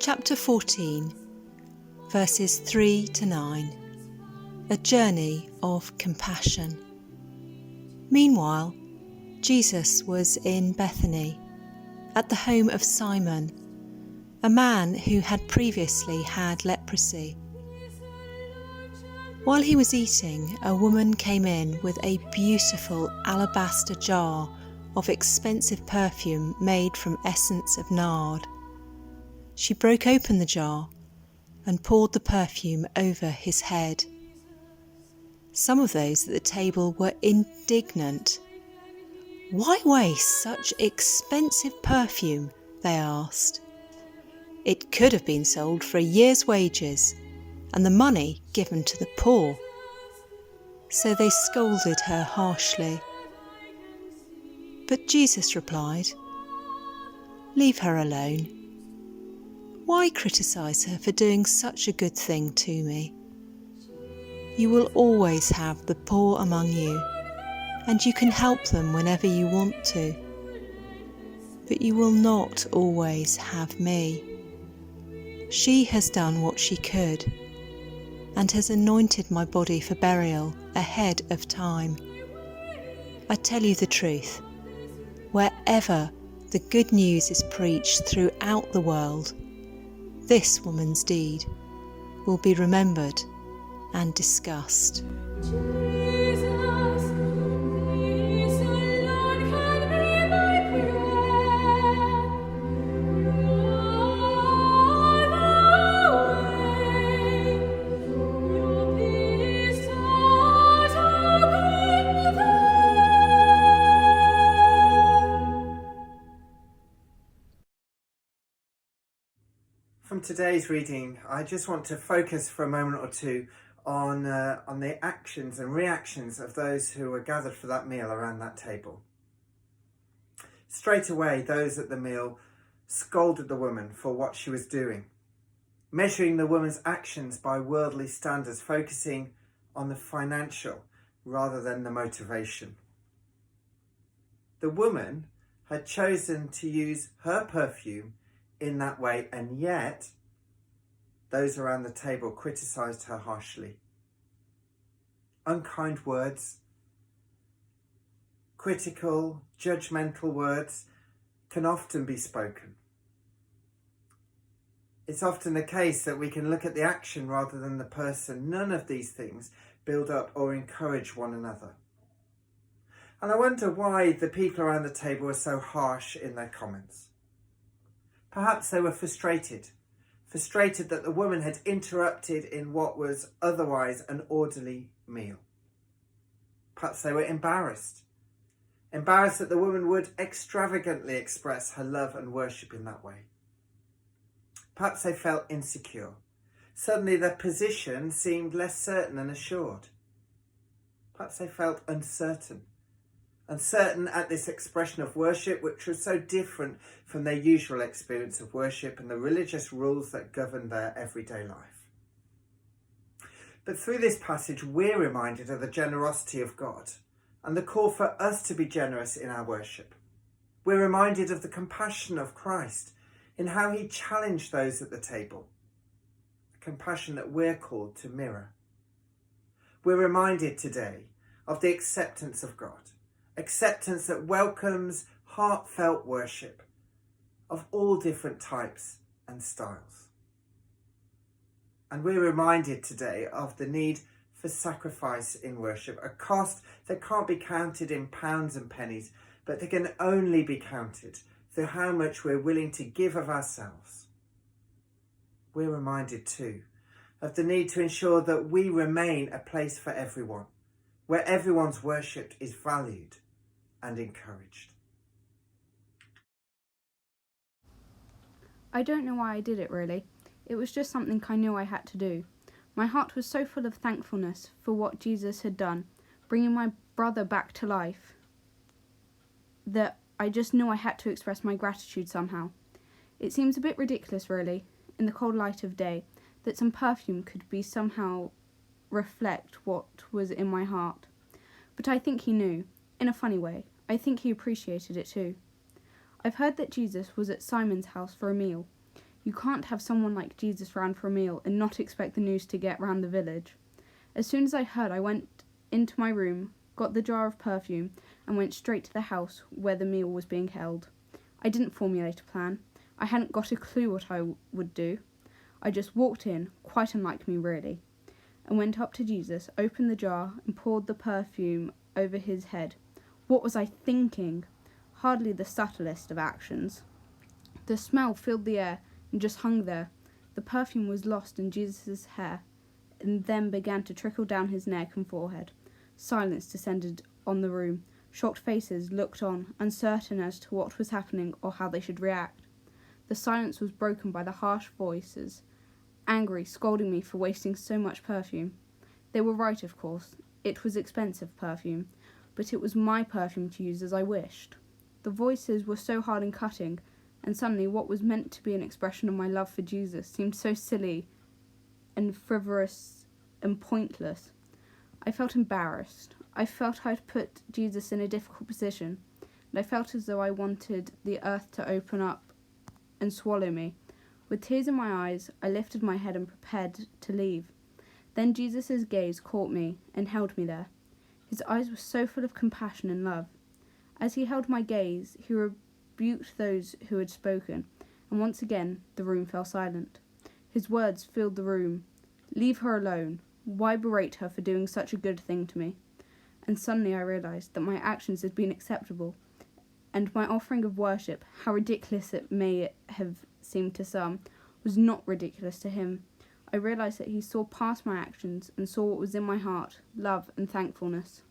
Chapter 14, verses 3 to 9. A journey of compassion. Meanwhile, Jesus was in Bethany, at the home of Simon, a man who had previously had leprosy. While he was eating, a woman came in with a beautiful alabaster jar of expensive perfume made from essence of nard. She broke open the jar and poured the perfume over his head. Some of those at the table were indignant. "Why waste such expensive perfume?" they asked. "It could have been sold for a year's wages and the money given to the poor." So they scolded her harshly. But Jesus replied, "Leave her alone. Why criticize her for doing such a good thing to me? You will always have the poor among you, and you can help them whenever you want to. But you will not always have me. She has done what she could, and has anointed my body for burial ahead of time. I tell you the truth, wherever the good news is preached throughout the world, this woman's deed will be remembered and discussed." From today's reading, I just want to focus for a moment or two on the actions and reactions of those who were gathered for that meal around that table. Straight away, those at the meal scolded the woman for what she was doing, measuring the woman's actions by worldly standards, focusing on the financial rather than the motivation. The woman had chosen to use her perfume in that way, and yet those around the table criticised her harshly. Unkind words, critical, judgmental words can often be spoken. It's often the case that we can look at the action rather than the person. None of these things build up or encourage one another. And I wonder why the people around the table were so harsh in their comments. Perhaps they were frustrated that the woman had interrupted in what was otherwise an orderly meal. Perhaps they were embarrassed that the woman would extravagantly express her love and worship in that way. Perhaps they felt insecure. Suddenly their position seemed less certain and assured. Perhaps they felt uncertain at this expression of worship, which was so different from their usual experience of worship and the religious rules that govern their everyday life. But through this passage, we're reminded of the generosity of God and the call for us to be generous in our worship. We're reminded of the compassion of Christ in how he challenged those at the table, a compassion that we're called to mirror. We're reminded today of the acceptance of God. Acceptance that welcomes heartfelt worship of all different types and styles. And we're reminded today of the need for sacrifice in worship, a cost that can't be counted in pounds and pennies, but that can only be counted through how much we're willing to give of ourselves. We're reminded too of the need to ensure that we remain a place for everyone, where everyone's worship is valued and encouraged. I don't know why I did it really. It was just something I knew I had to do. My heart was so full of thankfulness for what Jesus had done, bringing my brother back to life, that I just knew I had to express my gratitude somehow. It seems a bit ridiculous really, in the cold light of day, that some perfume could be somehow reflect what was in my heart. But I think he knew, in a funny way. I think he appreciated it too. I've heard that Jesus was at Simon's house for a meal. You can't have someone like Jesus round for a meal and not expect the news to get round the village. As soon as I heard, I went into my room, got the jar of perfume, and went straight to the house where the meal was being held. I didn't formulate a plan. I hadn't got a clue what I would do. I just walked in, quite unlike me really, and went up to Jesus, opened the jar, and poured the perfume over his head. What was I thinking? Hardly the subtlest of actions. The smell filled the air and just hung there. The perfume was lost in Jesus' hair, and then began to trickle down his neck and forehead. Silence descended on the room. Shocked faces looked on, uncertain as to what was happening or how they should react. The silence was broken by the harsh voices, angry, scolding me for wasting so much perfume. They were right, of course. It was expensive perfume, but it was my perfume to use as I wished. The voices were so hard and cutting, and suddenly what was meant to be an expression of my love for Jesus seemed so silly and frivolous and pointless. I felt embarrassed. I felt I'd put Jesus in a difficult position, and I felt as though I wanted the earth to open up and swallow me. With tears in my eyes, I lifted my head and prepared to leave. Then Jesus' gaze caught me and held me there. His eyes were so full of compassion and love. As he held my gaze, he rebuked those who had spoken, and once again the room fell silent. His words filled the room. Leave her alone. Why berate her for doing such a good thing to me? And suddenly I realized that my actions had been acceptable, and my offering of worship, how ridiculous it may have seemed to some, was not ridiculous to him. I realized that he saw past my actions and saw what was in my heart, love and thankfulness.